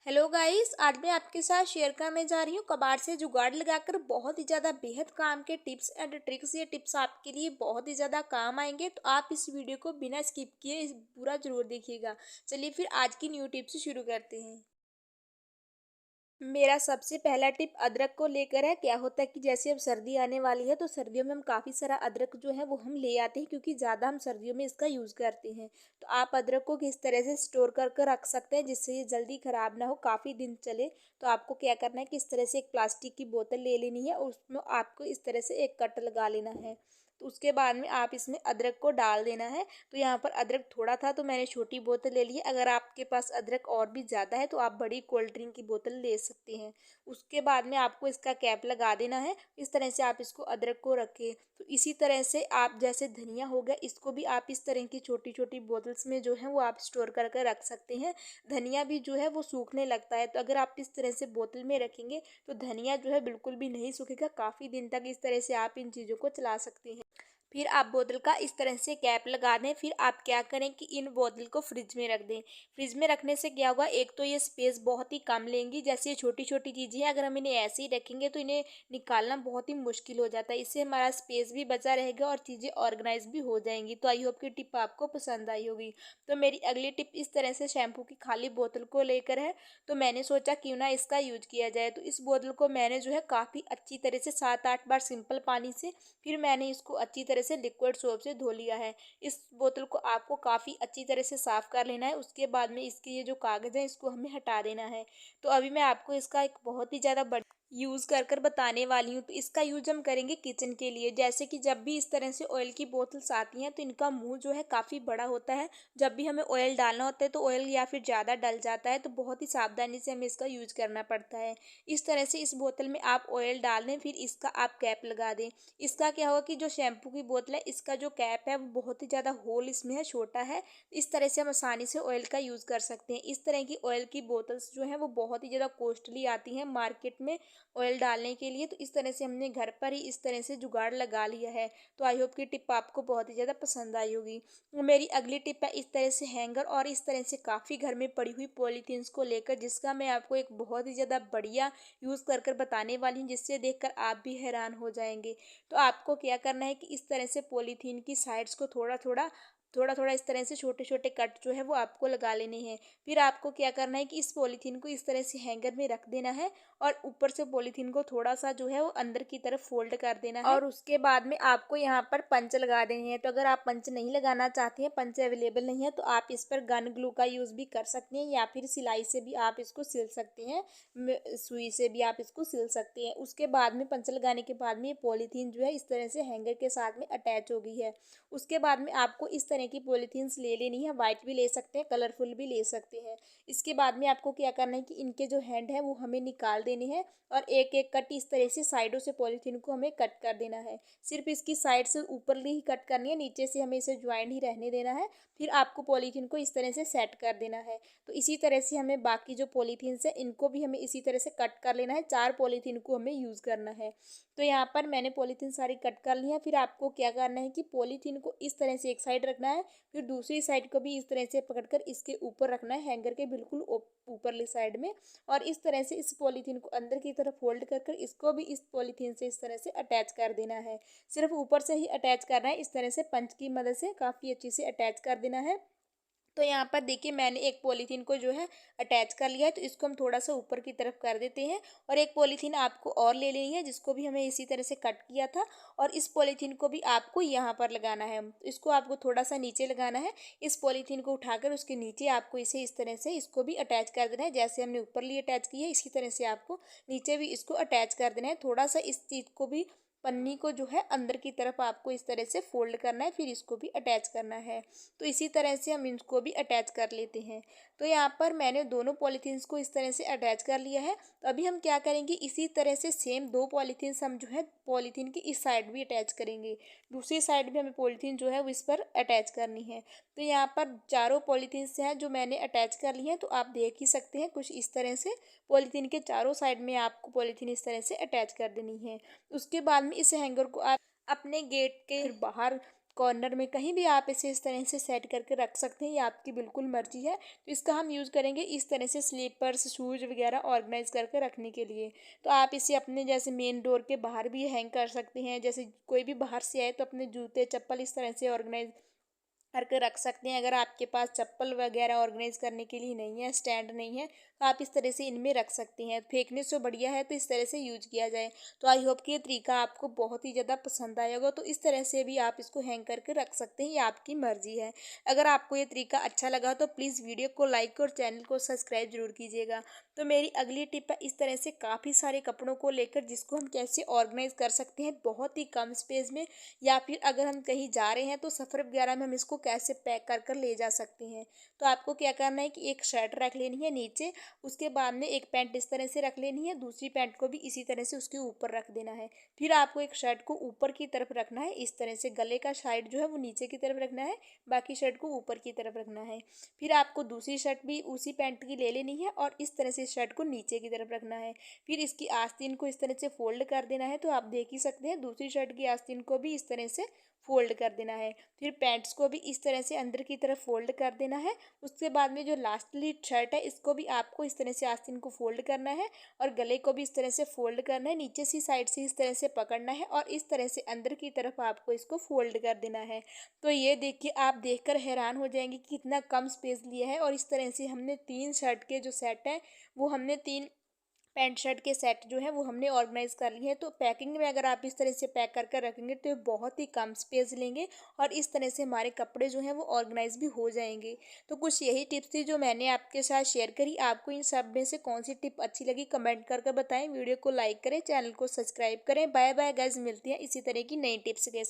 Hello guys, आज मैं आपके साथ शेयर करने जा रही हूँ कबाड़ से जुगाड़ लगाकर बहुत ही ज़्यादा बेहद काम के टिप्स एंड ट्रिक्स। ये टिप्स आपके लिए बहुत ही ज़्यादा काम आएंगे, तो आप इस वीडियो को बिना स्किप किए पूरा जरूर देखिएगा। चलिए फिर आज की न्यू टिप्स शुरू करते हैं। मेरा सबसे पहला टिप अदरक को लेकर है। क्या होता है कि जैसे अब सर्दी आने वाली है, तो सर्दियों में हम काफ़ी सारा अदरक जो है वो हम ले आते हैं, क्योंकि ज़्यादा हम सर्दियों में इसका यूज़ करते हैं। तो आप अदरक को किस तरह से स्टोर कर रख सकते हैं जिससे ये जल्दी ख़राब ना हो, काफ़ी दिन चले। तो आपको क्या करना है कि इस तरह से एक प्लास्टिक की बोतल ले लेनी है और उसमें आपको इस तरह से एक कट लगा लेना है। तो उसके बाद में आप इसमें अदरक को डाल देना है। तो यहाँ पर अदरक थोड़ा था तो मैंने छोटी बोतल ले ली है। अगर आपके पास अदरक और भी ज़्यादा है तो आप बड़ी कोल्ड ड्रिंक की बोतल ले सकते हैं। उसके बाद में आपको इसका कैप लगा देना है। इस तरह से आप इसको अदरक को रखें। तो इसी तरह से आप जैसे धनिया हो गया, इसको भी आप इस तरह की छोटी छोटी बोतल्स में जो है वो आप स्टोर करके रख सकते हैं। धनिया भी जो है वो सूखने लगता है, तो अगर आप इस तरह से बोतल में रखेंगे तो धनिया जो है बिल्कुल भी नहीं सूखेगा। काफ़ी दिन तक इस तरह से आप इन चीज़ों को चला सकते हैं। फिर आप बोतल का इस तरह से कैप लगा दें। फिर आप क्या करें कि इन बोतल को फ्रिज में रख दें। फ्रिज में रखने से क्या होगा, एक तो ये स्पेस बहुत ही कम लेंगी। जैसे ये छोटी छोटी चीज़ें हैं, अगर हम इन्हें ऐसे ही रखेंगे तो इन्हें निकालना बहुत ही मुश्किल हो जाता है। इससे हमारा स्पेस भी बचा रहेगा और चीज़ें ऑर्गेनाइज भी हो जाएंगी। तो आई होप की टिप आपको पसंद आई होगी। तो मेरी अगली टिप इस तरह से शैम्पू की खाली बोतल को लेकर है। तो मैंने सोचा क्यों ना इसका यूज किया जाए। तो इस बोतल को मैंने जो है काफ़ी अच्छी तरह से 7-8 बार सिंपल पानी से, फिर मैंने इसको अच्छी तरह से लिक्विड सोप से धो लिया है। इस बोतल को आपको काफ़ी अच्छी तरह से साफ़ कर लेना है। उसके बाद में इसके ये जो कागज़ हैं इसको हमें हटा देना है। तो अभी मैं आपको इसका एक बहुत ही ज़्यादा यूज़ कर बताने वाली हूँ। तो इसका यूज हम करेंगे किचन के लिए। जैसे कि जब भी इस तरह से ऑयल की बोतल्स आती हैं तो इनका मुंह जो है काफ़ी बड़ा होता है। जब भी हमें ऑयल डालना होता है तो ऑयल या फिर ज़्यादा डल जाता है, तो बहुत ही सावधानी से हमें इसका यूज करना पड़ता है। इस तरह से इस बोतल में आप ऑयल डाल दें, फिर इसका आप कैप लगा दें। इसका क्या होगा कि जो शैम्पू की बोतल है, इसका जो कैप है वो बहुत ही ज़्यादा होल इसमें है, छोटा है। इस तरह से हम आसानी से ऑयल का यूज़ कर सकते हैं। इस तरह की ऑयल की बोतल्स जो हैं वो बहुत ही ज़्यादा कॉस्टली आती हैं मार्केट में ऑयल डालने के लिए। तो इस तरह से हमने घर पर ही इस तरह से जुगाड़ लगा लिया है। तो आई होप की टिप आपको बहुत ही ज़्यादा पसंद आई होगी। मेरी अगली टिप है इस तरह से हैंगर और इस तरह से काफ़ी घर में पड़ी हुई पॉलीथीन्स को लेकर, जिसका मैं आपको एक बहुत ही ज़्यादा बढ़िया यूज़ कर बताने वाली हूँ, जिससे देखकर आप भी हैरान हो जाएंगे। तो आपको क्या करना है कि इस तरह से पॉलीथीन की साइड्स को थोड़ा थोड़ा इस तरह से छोटे छोटे कट जो है वो आपको लगा लेने हैं। फिर आपको क्या करना है कि इस पॉलीथीन को इस तरह से हैंगर में रख देना है और ऊपर से पॉलीथीन को थोड़ा सा जो है वो अंदर की तरफ फोल्ड कर देना है। और उसके बाद में आपको यहाँ पर पंच लगा देने हैं। तो अगर आप पंच नहीं लगाना चाहते हैं, पंच अवेलेबल नहीं है, तो आप इस पर गन ग्लू का यूज़ भी कर सकते हैं, या फिर सिलाई से भी आप इसको सिल सकते हैं। सुई से भी आप इसको सिल सकते हैं। उसके बाद में पंच लगाने के बाद में ये पॉलीथीन जो है इस तरह से हैंगर के साथ में अटैच हो गई है। उसके बाद में आपको इस तरह की पॉलीथीन्स ले लेनी है। वाइट भी ले सकते हैं, कलरफुल भी ले सकते हैं। इसके बाद में आपको क्या करना है कि इनके जो हैंड है वो हमें निकाल देने हैं और एक एक कट इस तरह से साइडों से पॉलीथीन को हमें कट कर देना है। सिर्फ इसकी साइड से ऊपर ही कट करनी है, नीचे से हमें इसे ज्वाइंट ही रहने देना है। फिर आपको पॉलीथीन को इस तरह से सेट कर देना है। तो इसी तरह से हमें बाकी जो पॉलीथीन्स है इनको भी हमें इसी तरह से कट कर लेना है। 4 पॉलीथीन को हमें यूज़ करना है। तो यहाँ पर मैंने पॉलीथीन सारी कट कर ली है। फिर आपको क्या करना है कि पॉलीथीन को इस तरह से एक साइड रखना है, फिर दूसरी साइड को भी इस तरह से पकड़कर इसके ऊपर रखना है, हैंगर के बिल्कुल ऊपरली साइड में। और इस तरह से इस पॉलीथीन को अंदर की तरफ फोल्ड कर इसको भी इस पॉलीथीन से इस तरह से अटैच कर देना है। सिर्फ ऊपर से ही अटैच करना है, इस तरह से पंच की मदद से काफ़ी अच्छी से अटैच कर देना है। तो यहाँ पर देखिए मैंने एक पॉलीथीन को जो है अटैच कर लिया है। तो इसको हम थोड़ा सा ऊपर की तरफ कर देते हैं और एक पॉलीथीन आपको और ले लेनी है, जिसको भी हमें इसी तरह से कट किया था। और इस पॉलीथीन को भी आपको यहाँ पर लगाना है। इसको आपको थोड़ा सा नीचे लगाना है। इस पॉलीथीन को उठाकर उसके नीचे आपको इसे इस तरह से इसको भी अटैच कर देना है। जैसे हमने ऊपर लिए अटैच की है, इसी तरह से आपको नीचे भी इसको अटैच कर देना है। थोड़ा सा इस चीज़ को भी, पन्नी को जो है अंदर की तरफ आपको इस तरह से फोल्ड करना है, फिर इसको भी अटैच करना है। तो इसी तरह से हम इसको भी अटैच कर लेते हैं। तो यहाँ पर मैंने दोनों पॉलीथीन्स को इस तरह से अटैच कर लिया है। तो अभी हम क्या करेंगे, इसी तरह से सेम 2 पॉलीथीन्स हम जो है पॉलीथीन की इस साइड भी अटैच करेंगे। दूसरी साइड भी हमें पॉलीथीन जो है वो इस पर अटैच करनी है। तो यहाँ पर चारों पॉलीथीन्स हैं जो मैंने अटैच कर ली हैं। तो आप देख ही सकते हैं कुछ इस तरह से पॉलीथीन के चारों साइड में आपको पॉलीथीन इस तरह से अटैच कर देनी है। उसके बाद में इस हैंगर को आप अपने गेट के बाहर कॉर्नर में कहीं भी आप इसे इस तरह से सेट करके रख सकते हैं, ये आपकी बिल्कुल मर्जी है। तो इसका हम यूज़ करेंगे इस तरह से स्लीपर्स शूज़ वगैरह ऑर्गेनाइज़ करके रखने के लिए। तो आप इसे अपने जैसे मेन डोर के बाहर भी हैंग कर सकते हैं, जैसे कोई भी बाहर से आए तो अपने जूते चप्पल इस तरह से ऑर्गेनाइज करके रख सकते हैं। अगर आपके पास चप्पल वगैरह ऑर्गेनाइज करने के लिए नहीं है, स्टैंड नहीं है, तो आप इस तरह से इनमें रख सकते हैं। फेंकने से बढ़िया है तो इस तरह से यूज किया जाए। तो आई होप कि ये तरीका आपको बहुत ही ज़्यादा पसंद आया होगा। तो इस तरह से भी आप इसको हैंग करके रख सकते हैं, ये आपकी मर्जी है। अगर आपको ये तरीका अच्छा लगा तो प्लीज़ वीडियो को लाइक और चैनल को सब्सक्राइब जरूर कीजिएगा। तो मेरी अगली टिप है इस तरह से काफ़ी सारे कपड़ों को लेकर जिसको हम कैसे ऑर्गेनाइज कर सकते हैं बहुत ही कम स्पेस में, या फिर अगर हम कहीं जा रहे हैं तो सफ़र वगैरह में हम इसको कैसे पैक कर कर ले जा सकते हैं। तो आपको क्या करना है कि एक शर्ट रख लेनी है नीचे, उसके बाद में एक पैंट इस तरह से रख लेनी है, दूसरी पैंट को भी इसी तरह से उसके ऊपर रख देना है। फिर आपको एक शर्ट को ऊपर की तरफ रखना है, इस तरह से गले का साइड जो है वो नीचे की तरफ रखना है, बाकी शर्ट को ऊपर की तरफ रखना है। फिर आपको दूसरी शर्ट भी उसी पैंट की ले लेनी है और इस तरह से शर्ट को नीचे की तरफ रखना है। फिर इसकी आस्तीन को इस तरह से फोल्ड कर देना है। तो आप देख ही सकते हैं दूसरी शर्ट की आस्तीन को भी इस तरह से फोल्ड कर देना है। फिर पैंट्स को भी इस तरह से अंदर की तरफ फोल्ड कर देना है। उसके बाद में जो लास्टली शर्ट है इसको भी आपको इस तरह से आस्तीन को फोल्ड करना है और गले को भी इस तरह से फोल्ड करना है, नीचे सी साइड से इस तरह से पकड़ना है और इस तरह से अंदर की तरफ आपको इसको फोल्ड कर देना है। तो ये देखिए, आप देखकर हैरान हो जाएंगे कि कितना कम स्पेस लिया है। और इस तरह से हमने 3 शर्ट के जो सेट हैं वो हमने 3 पैंट शर्ट के सेट जो है वो हमने ऑर्गेनाइज कर लिए हैं। तो पैकिंग में अगर आप इस तरह से पैक कर कर रखेंगे तो ये बहुत ही कम स्पेस लेंगे और इस तरह से हमारे कपड़े जो हैं वो ऑर्गेनाइज भी हो जाएंगे। तो कुछ यही टिप्स थी जो मैंने आपके साथ शेयर करी। आपको इन सब में से कौन सी टिप अच्छी लगी कमेंट करके बताएं। वीडियो को लाइक करें, चैनल को सब्सक्राइब करें। बाय बाय गाइस, मिलती हैं इसी तरह की नई टिप्स के साथ।